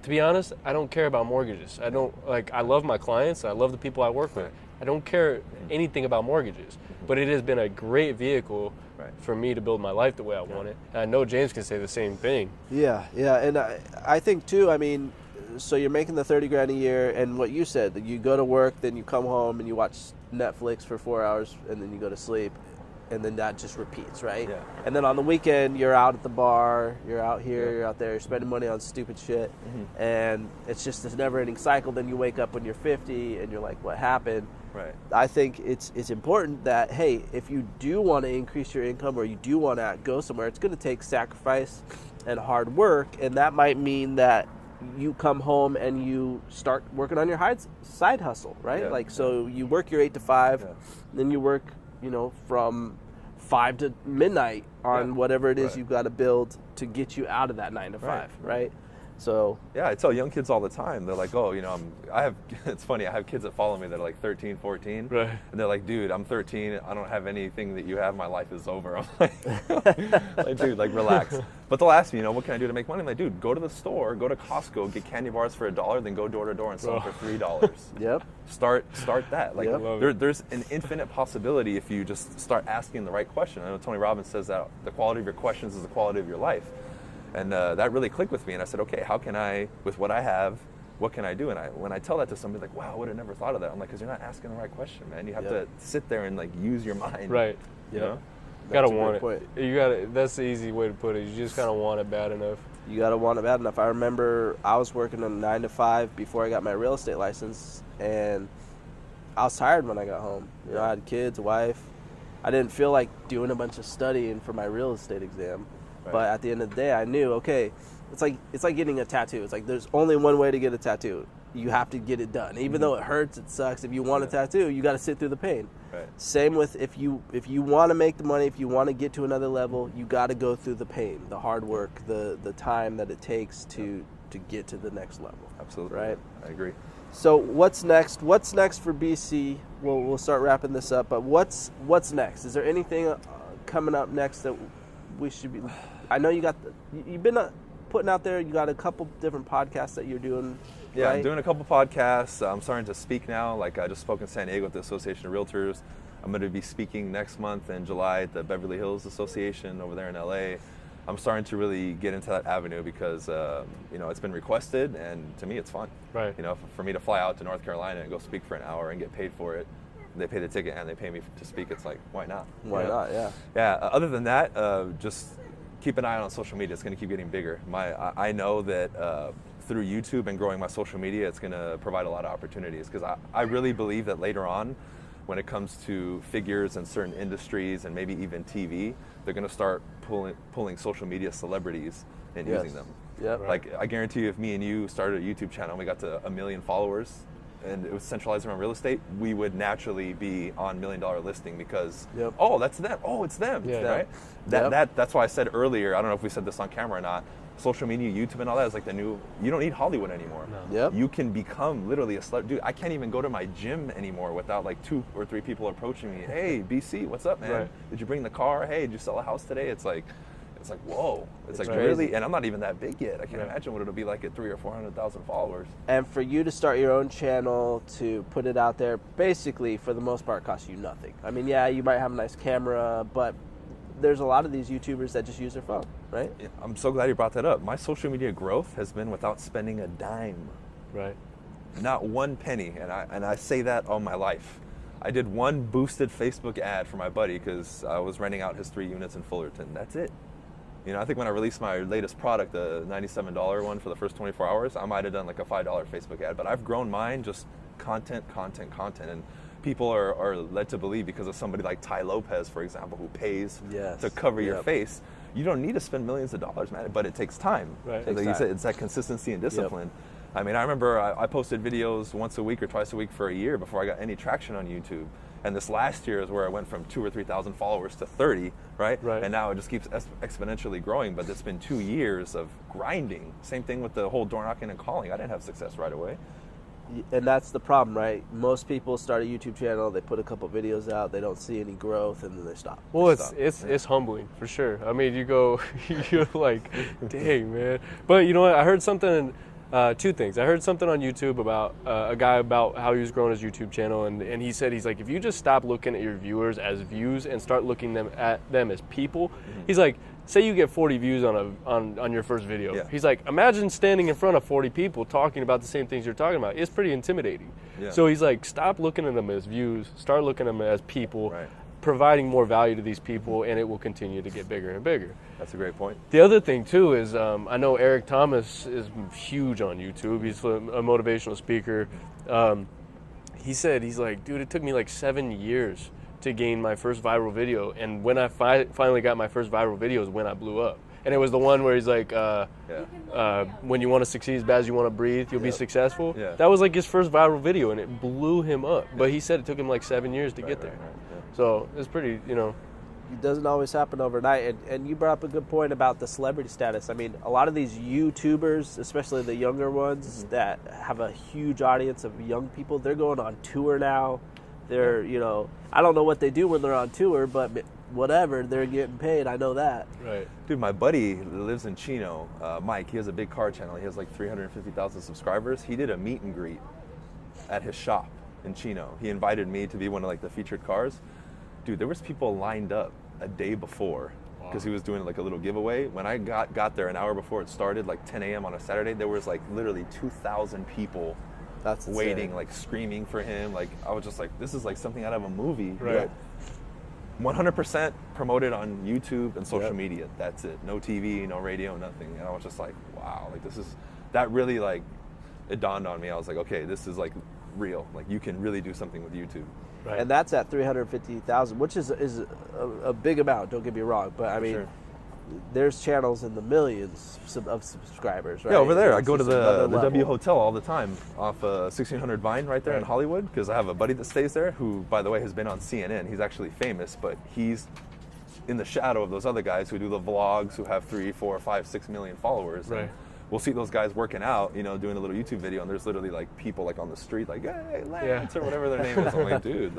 To be honest, I don't care about mortgages. I love my clients, I love the people I work with. I don't care anything about mortgages, but it has been a great vehicle for me to build my life the way I want it. And I know James can say the same thing. Yeah, and I think too, so you're making the 30 grand a year, and what you said, that you go to work, then you come home and you watch Netflix for 4 hours, and then you go to sleep. and then that just repeats, right? Yeah. And then on the weekend, you're out at the bar, you're out here, you're out there, you're spending money on stupid shit, and it's just this never-ending cycle. Then you wake up when you're 50, and you're like, what happened? Right. I think it's important that, hey, if you do want to increase your income or you do want to go somewhere, it's going to take sacrifice and hard work, and that might mean that you come home and you start working on your side hustle, right? Yeah. Like, so you work your 8 to 5, then you work, from 5 to midnight on whatever it is you've got to build to get you out of that 9 to 5, right? So yeah, I tell young kids all the time. They're like, oh, it's funny. I have kids that follow me that are like 13, 14. Right. And they're like, dude, I'm 13. I don't have anything that you have. My life is over. I'm like, dude, like, relax. But they'll ask me, what can I do to make money? I'm like, dude, go to the store, go to Costco, get candy bars for $1, then go door to door and sell them for $3. Yep. Start that. Like, Yep. there's an infinite possibility if you just start asking the right question. I know Tony Robbins says that the quality of your questions is the quality of your life. And that really clicked with me, and I said, okay, how can I, with what I have, what can I do? And when I tell that to somebody, like, wow, I would have never thought of that. I'm like, because you're not asking the right question, man. You have to sit there and, like, use your mind. Right. You know? Gotta want it. You gotta. That's the easy way to put it. You just kind of want it bad enough. You gotta want it bad enough. I remember I was working a 9 to 5 before I got my real estate license, and I was tired when I got home. I had kids, a wife. I didn't feel like doing a bunch of studying for my real estate exam. Right. But at the end of the day, I knew, okay, it's like getting a tattoo. It's like there's only one way to get a tattoo. You have to get it done. Even though it hurts, it sucks. If you want a tattoo, you got to sit through the pain. Right. Same with if you want to make the money, if you want to get to another level, you got to go through the pain, the hard work, the time that it takes to get to the next level. Absolutely. Right? I agree. So what's next? What's next for BC? We'll start wrapping this up. But what's next? Is there anything coming up next that we should be? I know you've been putting out there. You got a couple different podcasts that you're doing. Yeah, right? I'm doing a couple podcasts. I'm starting to speak now. Like, I just spoke in San Diego at the Association of Realtors. I'm going to be speaking next month in July at the Beverly Hills Association over there in LA. I'm starting to really get into that avenue because it's been requested, and to me it's fun. Right. For me to fly out to North Carolina and go speak for an hour and get paid for it. They pay the ticket and they pay me to speak. It's like, why not? Why not? Yeah. Yeah. Other than that, just keep an eye on social media. It's going to keep getting bigger. I know that through YouTube and growing my social media, it's going to provide a lot of opportunities, because I really believe that later on, when it comes to figures in certain industries and maybe even TV, they're going to start pulling social media celebrities and using them. Yeah. Like, I guarantee you, if me and you started a YouTube channel and we got to 1 million followers, and it was centralized around real estate, we would naturally be on $1 million listing because, oh, that's them. Oh, it's them. Yeah. Right? That's why I said earlier, I don't know if we said this on camera or not, social media, YouTube and all that is like the new, you don't need Hollywood anymore. No. Yep. You can become literally a celebrity. Dude, I can't even go to my gym anymore without like 2 or 3 people approaching me. Hey, BC, what's up, man? Right. Did you bring the car? Hey, did you sell a house today? It's like, whoa. It's like crazy. really, and I'm not even that big yet. I can't imagine what it'll be like at 300,000 or 400,000 followers. And for you to start your own channel, to put it out there, basically, for the most part, costs you nothing. I mean, yeah, you might have a nice camera, but there's a lot of these YouTubers that just use their phone, right? Yeah, I'm so glad you brought that up. My social media growth has been without spending a dime. Right. Not one penny, and I say that all my life. I did one boosted Facebook ad for my buddy because I was renting out his 3 units in Fullerton. That's it. I think when I released my latest product, the $97 one for the first 24 hours, I might have done like a $5 Facebook ad. But I've grown mine just content. And people are led to believe, because of somebody like Ty Lopez, for example, who pays to cover your face. You don't need to spend millions of dollars, man, but it takes time. Right. Like you said, it's that consistency and discipline. I mean, I remember I posted videos once a week or twice a week for a year before I got any traction on YouTube. And this last year is where I went from 2,000 or 3,000 followers to 30, right? And now it just keeps exponentially growing. But it's been 2 years of grinding. Same thing with the whole door knocking and calling. I didn't have success right away. And that's the problem, right? Most people start a YouTube channel, they put a couple videos out, they don't see any growth, and then they stop. Well, it's humbling for sure. I mean, you're like, dang, man. But you know what? I heard something. 2 things. I heard something on YouTube about a guy about how he was growing his YouTube channel, and he said, he's like, if you just stop looking at your viewers as views and start looking at them as people, he's like, say you get 40 views on your first video. Yeah. He's like, imagine standing in front of 40 people talking about the same things you're talking about. It's pretty intimidating. Yeah. So he's like, stop looking at them as views, start looking at them as people. Right. providing more value to these people, and it will continue to get bigger and bigger. That's a great point. The other thing too is I know Eric Thomas is huge on YouTube. He's a motivational speaker. He said, he's like, dude, it took me like 7 years to gain my first viral video, and when I finally got my first viral video is when I blew up. And it was the one where he's like, when you want to succeed as bad as you want to breathe, you'll be successful. Yeah. That was like his first viral video, and it blew him up. But he said it took him like 7 years to get there. So it's pretty, It doesn't always happen overnight. And you brought up a good point about the celebrity status. I mean, a lot of these YouTubers, especially the younger ones that have a huge audience of young people, they're going on tour now. They're, I don't know what they do when they're on tour, but whatever, they're getting paid. I know that. Right. Dude, my buddy lives in Chino, Mike. He has a big car channel. He has like 350,000 subscribers. He did a meet and greet at his shop in Chino. He invited me to be one of like the featured cars. Dude, there was people lined up a day before because he was doing like a little giveaway. When I got there an hour before it started, like 10 a.m. on a Saturday, there was like literally 2,000 people waiting, like screaming for him. Like I was just like, this is like something out of a movie. Right. 100% promoted on YouTube and social media. That's it. No TV, no radio, nothing. And I was just like, wow, like that really like, it dawned on me. I was like, okay, this is like real. Like you can really do something with YouTube. Right. And that's at 350,000, which is a big amount, don't get me wrong. But I mean, there's channels in the millions of subscribers, right? Yeah, over there. I go to the W Hotel all the time off 1600 Vine right there in Hollywood because I have a buddy that stays there who, by the way, has been on CNN. He's actually famous, but he's in the shadow of those other guys who do the vlogs who have 3, 4, 5, 6 million followers. Right. And we'll see those guys working out, doing a little YouTube video, and there's literally like people like on the street like, hey, Lance, or whatever their name is. I'm like, dude,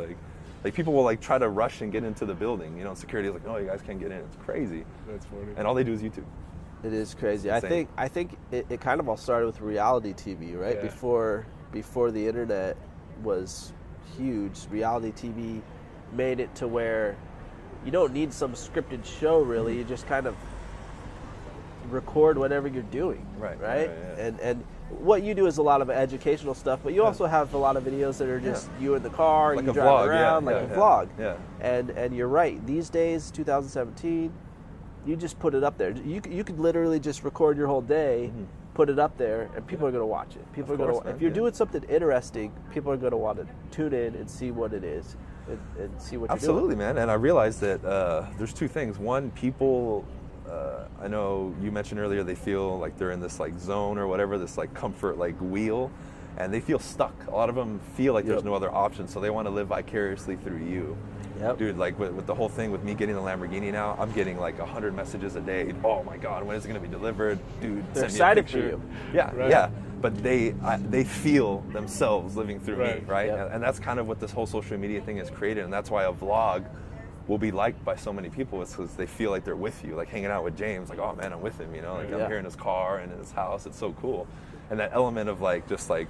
like people will like try to rush and get into the building. Security is like, no, you guys can't get in. It's crazy. That's funny. And all they do is YouTube. It is crazy. I think it kind of all started with reality TV, right? Yeah. Before the internet was huge, reality TV made it to where you don't need some scripted show really. You just kind of record whatever you're doing, right? Yeah. And what you do is a lot of educational stuff, but you also have a lot of videos that are just you in the car, like you a drive vlog, around, like a vlog. Yeah. And you're right. These days, 2017, you just put it up there. You could literally just record your whole day, put it up there, and people are going to watch it. People are going to. If you're doing something interesting, people are going to want to tune in and see what it is and see what you're doing. Absolutely, man. And I realized that there's two things. One, people. I know you mentioned earlier they feel like they're in this like zone or whatever, this like comfort like wheel, and they feel stuck. A lot of them feel like there's no other option, so they want to live vicariously through you. Yep. Dude, like with the whole thing with me getting the Lamborghini now, I'm getting like 100 messages a day. Oh my God, when is it going to be delivered? Dude, They're send me a excited for picture. you. Yeah, Right. yeah. But they feel themselves living through me, right? Yep. And that's kind of what this whole social media thing has created, and that's why a vlog will be liked by so many people. It's because they feel like they're with you, like hanging out with James, like, oh man, I'm with him, like I'm here in his car and in his house. It's so cool. And that element of like just like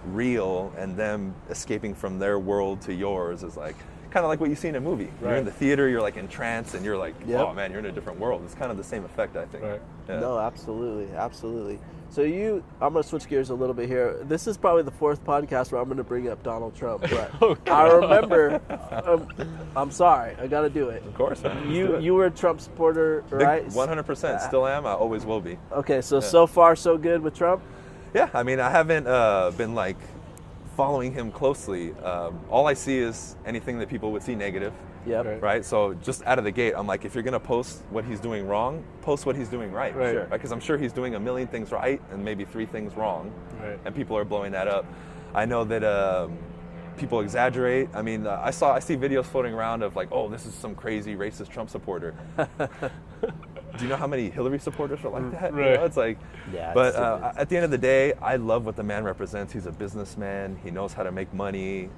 real and them escaping from their world to yours is like kind of like what you see in a movie. You're in the theater, you're like entranced, and you're like, oh man, you're in a different world. It's kind of the same effect, I think. Right. Yeah. No, absolutely. So I'm going to switch gears a little bit here. This is probably the fourth podcast where I'm going to bring up Donald Trump. But I remember, I'm sorry, I got to do it. Of course, man. You were a Trump supporter, right? 100%. Still am. I always will be. Okay, so far so good with Trump? Yeah, I mean, I haven't been like following him closely. All I see is anything that people would see negative. Yep. Right. So just out of the gate, I'm like, if you're gonna post what he's doing wrong, post what he's doing right. Right. Sure. Because I'm sure he's doing a million things right and maybe 3 things wrong. Right. And people are blowing that up. I know that people exaggerate. I mean, I see videos floating around of like, oh, this is some crazy racist Trump supporter. Do you know how many Hillary supporters are like that? Right. It's like, Yeah, but at the end of the day, I love what the man represents. He's a businessman. He knows how to make money.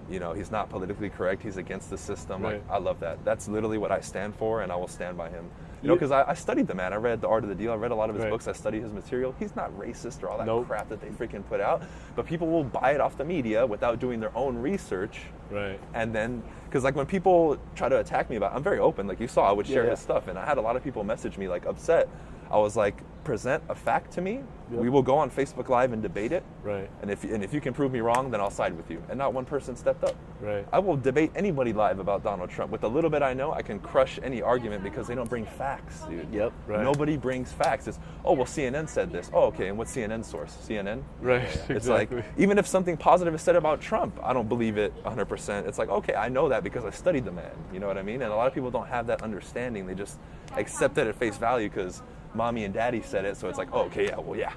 He's not politically correct. He's against the system. Right. Like, I love that. That's literally what I stand for, and I will stand by him. Because I studied the man. I read The Art of the Deal. I read a lot of his books. I studied his material. He's not racist or all that crap that they freaking put out. But people will buy it off the media without doing their own research. Right. And then, because like when people try to attack me about, I'm very open. Like you saw, I would share his stuff, and I had a lot of people message me like upset I was like, present a fact to me. We will go on Facebook Live and debate it. Right. And if you can prove me wrong, then I'll side with you. And not one person stepped up. Right. I will debate anybody live about Donald Trump. With the little bit I know, I can crush any argument because they don't bring facts, dude. Yep. Right. Nobody brings facts. It's, oh, well, CNN said this. Oh, okay, and what's CNN's source? CNN? Right. It's Exactly. like, even if something positive is said about Trump, I don't believe it 100%. It's like, okay, I know that because I studied the man. You know what I mean? And a lot of people don't have that understanding. They just accept it at face value because mommy and daddy said it. So it's like, oh, okay, yeah, well, yeah,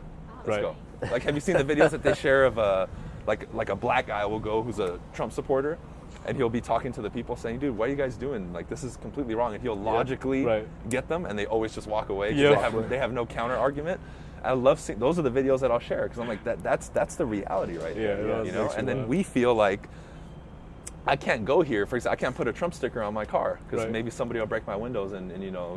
let's go. Like, have you seen the videos that they share of like a black guy will go who's a Trump supporter, and he'll be talking to the people saying, dude, what are you guys doing? Like, this is completely wrong. And he'll logically get them, and they always just walk away because they have no counter argument. I love seeing, those are the videos that I'll share because I'm like, that's the reality right there. You know? And then we feel like, I can't go here. For example, I can't put a Trump sticker on my car because maybe somebody will break my windows and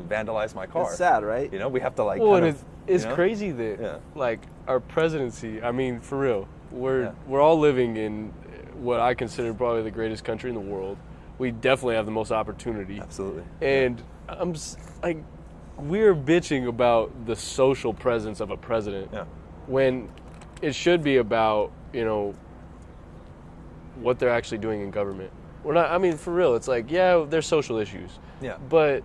vandalize my car. It's sad, right? You know, we have to like. Well, and it's crazy that like our presidency. I mean, for real, we're all living in what I consider probably the greatest country in the world. We definitely have the most opportunity. Absolutely. And I'm like, we're bitching about the social presence of a president when it should be about what they're actually doing in government. We're not, I mean, for real, it's like, there's social issues. Yeah. But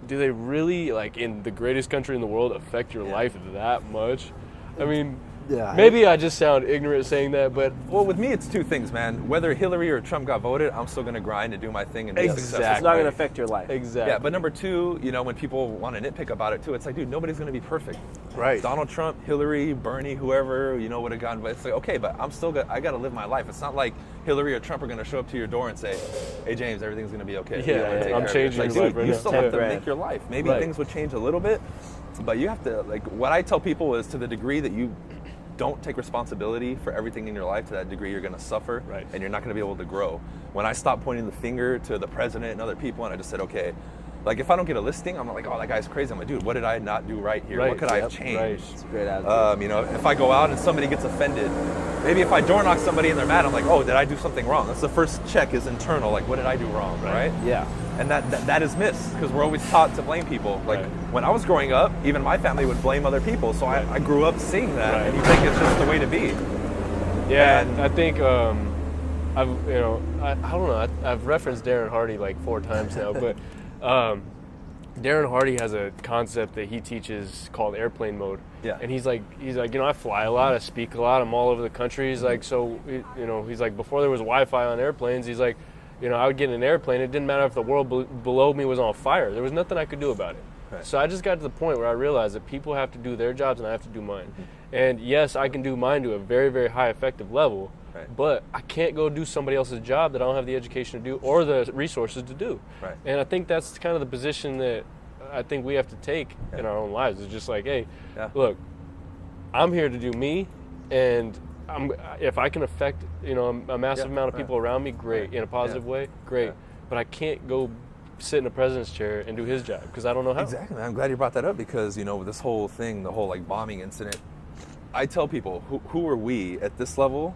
do they really, like, in the greatest country in the world, affect your life that much? I mean, maybe I just sound ignorant saying that, but... Well, with me, it's two things, man. Whether Hillary or Trump got voted, I'm still going to grind and do my thing and be successful. It's not going to affect your life. Exactly. Yeah, but number two, when people want to nitpick about it, too, it's like, dude, nobody's going to be perfect. Right. Donald Trump, Hillary, Bernie, whoever, would have gotten... But it's like, okay, but I got to live my life. It's not like Hillary or Trump are going to show up to your door and say, hey, James, everything's going to be okay. I'm changing your life right now. You still have to make your life. Maybe things would change a little bit, but you have to, like, what I tell people is to the degree that you don't take responsibility for everything in your life, to that degree you're going to suffer and you're not going to be able to grow. When I stopped pointing the finger to the president and other people and I just said, okay, like if I don't get a listing, I'm not like, oh, that guy's crazy. I'm like, dude, what did I not do right here? What could I have changed? It's a great attitude. If I go out and somebody gets offended, maybe if I door knock somebody and they're mad, I'm like, oh, did I do something wrong? That's the first check, is internal. Like, what did I do wrong, right? Yeah. And that is missed because we're always taught to blame people. Like when I was growing up, even my family would blame other people. So I grew up seeing that, and you think it's just the way to be. Yeah, and I think I don't know. I've referenced Darren Hardy like 4 times now, but Darren Hardy has a concept that he teaches called airplane mode. Yeah. And he's like, I fly a lot, I speak a lot, I'm all over the country. He's like, so he's like, before there was Wi-Fi on airplanes, he's like, I would get in an airplane. It didn't matter if the world below me was on fire. There was nothing I could do about it. Right. So I just got to the point where I realized that people have to do their jobs and I have to do mine. Mm-hmm. And yes, I can do mine to a very, very high effective level, but I can't go do somebody else's job that I don't have the education to do or the resources to do. Right. And I think that's kind of the position that I think we have to take in our own lives. It's just like, hey, look, I'm here to do me, and if I can affect a massive amount of people around me, great. In a positive way, great. But I can't go sit in a president's chair and do his job because I don't know how. Exactly. I'm glad you brought that up because this whole thing, the whole like bombing incident, I tell people, who are we at this level,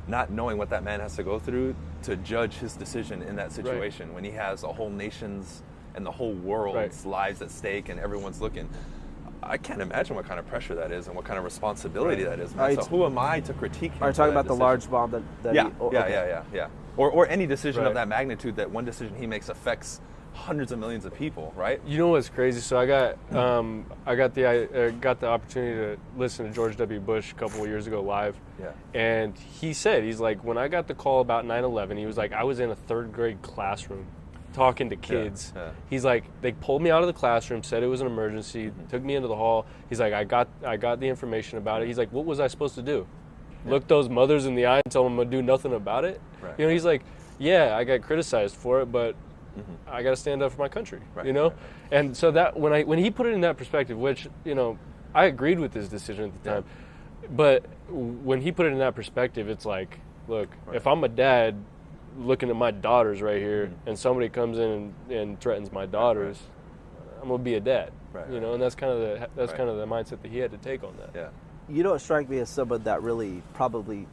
not knowing what that man has to go through to judge his decision in that situation when he has a whole nation's and the whole world's lives at stake and everyone's looking. I can't imagine what kind of pressure that is and what kind of responsibility that is, man. So who am I to critique him? Are you talking about the large bomb that Yeah. Or any decision of that magnitude, that one decision he makes affects hundreds of millions of people, right? You know what's crazy? So I got the opportunity to listen to George W. Bush a couple of years ago live. Yeah. And he's like, when I got the call about 9/11, he was like, I was in a 3rd grade classroom talking to kids. He's like, they pulled me out of the classroom, said it was an emergency, took me into the hall. He's like, I got the information about it. He's like, what was I supposed to do? Look those mothers in the eye and tell them I'm gonna do nothing about it? Right. He's like, yeah, I got criticized for it, but I got to stand up for my country, And so that when he put it in that perspective, which I agreed with his decision at the time, but when he put it in that perspective, it's like, look, if I'm a dad looking at my daughters right here, and somebody comes in and threatens my daughters, I'm gonna be a dad, and that's kind of the mindset that he had to take on that. Yeah. You don't strike me as someone that really probably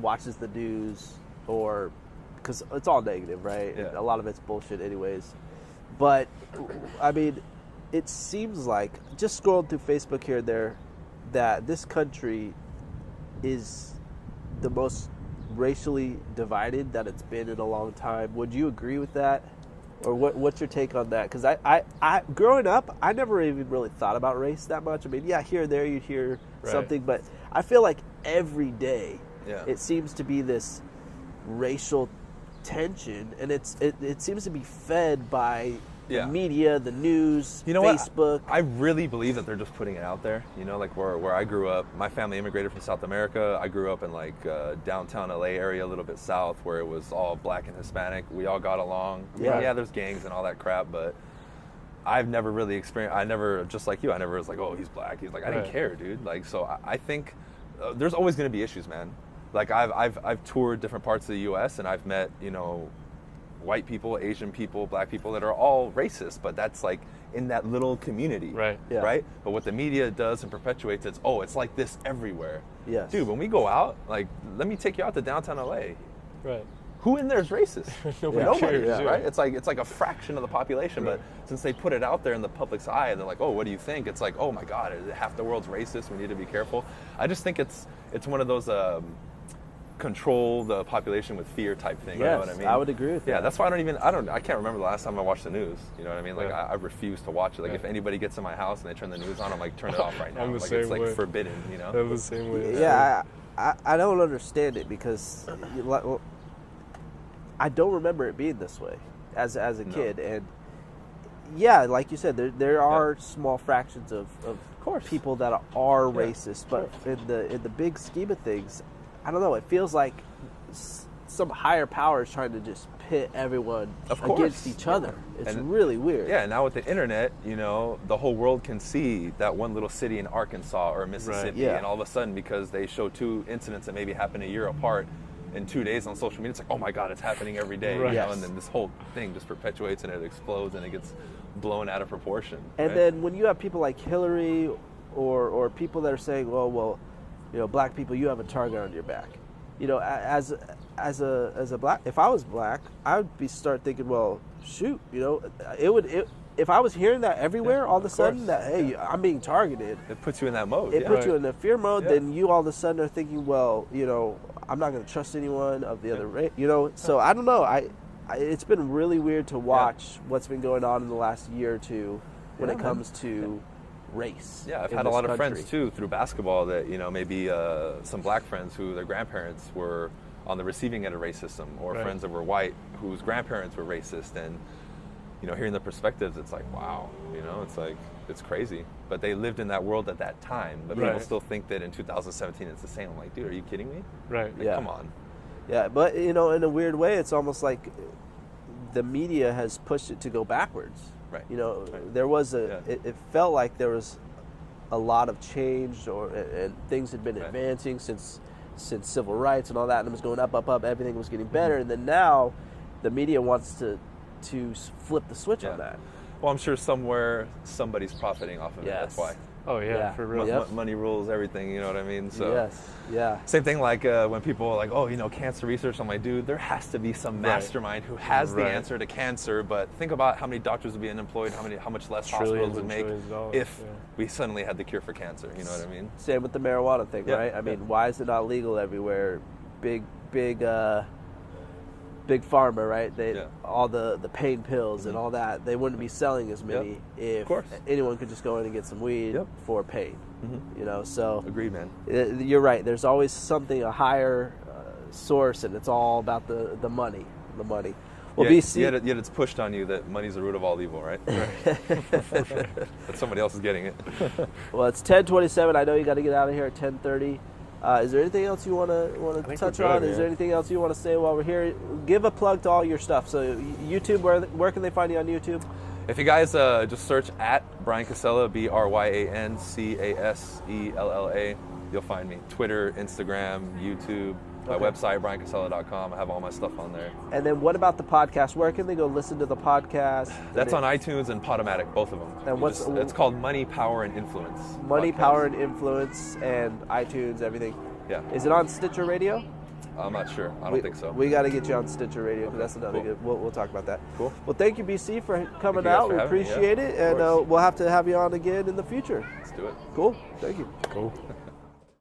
watches the news, or because it's all negative, right? Yeah. A lot of it's bullshit anyways. But I mean, it seems like, just scrolling through Facebook here and there, that this country is the most racially divided that it's been in a long time. Would you agree with that? Or what's your take on that? Because I growing up, I never even really thought about race that much. I mean, yeah, here and there you'd hear something, but I feel like every day it seems to be this racial tension, and it seems to be fed by the media, the news, Facebook. I really believe that they're just putting it out there. Like where I grew up, my family immigrated from South America. I grew up in like downtown LA area, a little bit south, where it was all black and Hispanic. We all got along. Yeah, there's gangs and all that crap, but I've never really experienced, just like you, I never was like, oh, he's black. He's like, I didn't care, dude. Like, so I think there's always going to be issues, man. Like I've toured different parts of the U.S. and I've met, white people, Asian people, black people that are all racist, but that's like in that little community, right? But what the media does and perpetuates, it's like this everywhere. Yes. Dude, when we go out, like, let me take you out to downtown LA. Right. Who in there is racist? Nobody cares, right? It's like a fraction of the population, but since they put it out there in the public's eye, they're like, oh, what do you think? It's like, oh my God, half the world's racist. We need to be careful. I just think it's one of those control the population with fear type thing. Yes, you know what I mean? I would agree with that. Yeah, that's why I can't remember the last time I watched the news. You know what I mean? Like I refuse to watch it. Like if anybody gets in my house and they turn the news on, I'm like, turn it off right now. I'm the like same it's like way. forbidden, I'm the same way. Yeah, I don't understand it because I don't remember it being this way as a kid, and like you said, there are small fractions of people that are racist, but in the big scheme of things, I don't know. It feels like some higher power is trying to just pit everyone against each other. It's really weird. Yeah, now with the internet, the whole world can see that one little city in Arkansas or Mississippi, and all of a sudden, because they show two incidents that maybe happened a year apart in 2 days on social media, it's like, oh my God, it's happening every day, and then this whole thing just perpetuates and it explodes and it gets blown out of proportion. And then when you have people like Hillary or people that are saying, well, black people, you have a target on your back. As a black, if I was black, I would start thinking, well, shoot, if I was hearing that everywhere, all of a sudden, that hey, I'm being targeted. It puts you in that mode. It puts you in the fear mode. Then you all of a sudden are thinking, well, I'm not going to trust anyone of the other race. So I don't know. It's been really weird to watch what's been going on in the last year or two when it comes to race. Yeah, I've had a lot of friends too through basketball that maybe some black friends who their grandparents were on the receiving end of racism, or friends that were white whose grandparents were racist, and hearing the perspectives, it's like, wow, it's like, it's crazy. But they lived in that world at that time. But people still think that in 2017 it's the same. I'm like, dude, are you kidding me? Right. Like, come on. Yeah, but in a weird way, it's almost like the media has pushed it to go backwards. Right. There was it felt like there was a lot of change, and things had been advancing since civil rights and all that, and it was going up, everything was getting better, and then now the media wants to flip the switch on that. Well, I'm sure somewhere somebody's profiting off of it. That's why. Oh yeah, for real. Money rules everything, you know what I mean? So yes, same thing like when people are like, oh, cancer research. I'm like, dude, there has to be some mastermind who has the answer to cancer. But think about how many doctors would be unemployed, how much less hospitals would make if we suddenly had the cure for cancer. You know what I mean? Same with the marijuana thing, right? I mean, why is it not legal everywhere? Big pharma, right? All the pain pills and all that, they wouldn't be selling as many if anyone could just go in and get some weed for pain. So agreed, man. You're right. There's always something, a higher source, and it's all about the money. The money. Well, yet it's pushed on you that money's the root of all evil, right? But somebody else is getting it. Well, it's 10:27. I know you got to get out of here at 10:30. Is there anything else you want to touch on? Is there anything else you want to say while we're here? Give a plug to all your stuff. So YouTube, where can they find you on YouTube? If you guys just search at Bryan Casella, BryanCasella, you'll find me. Twitter, Instagram, YouTube, my website, bryancasella.com. I have all my stuff on there. And then what about the podcast? Where can they go listen to the podcast? That's on iTunes and Podomatic, both of them. And it's called Money, Power, and Influence. Money, Power, and Influence, and iTunes, everything. Yeah. Is it on Stitcher Radio? I'm not sure. I don't think so. We got to get you on Stitcher Radio because that's another cool. good. We'll talk about that. Cool. Well, thank you, BC, for coming you guys out. for We having me. appreciate Yeah, it, of and course. we'll have to have you on again in the future. Let's do it. Cool. Thank you. Cool.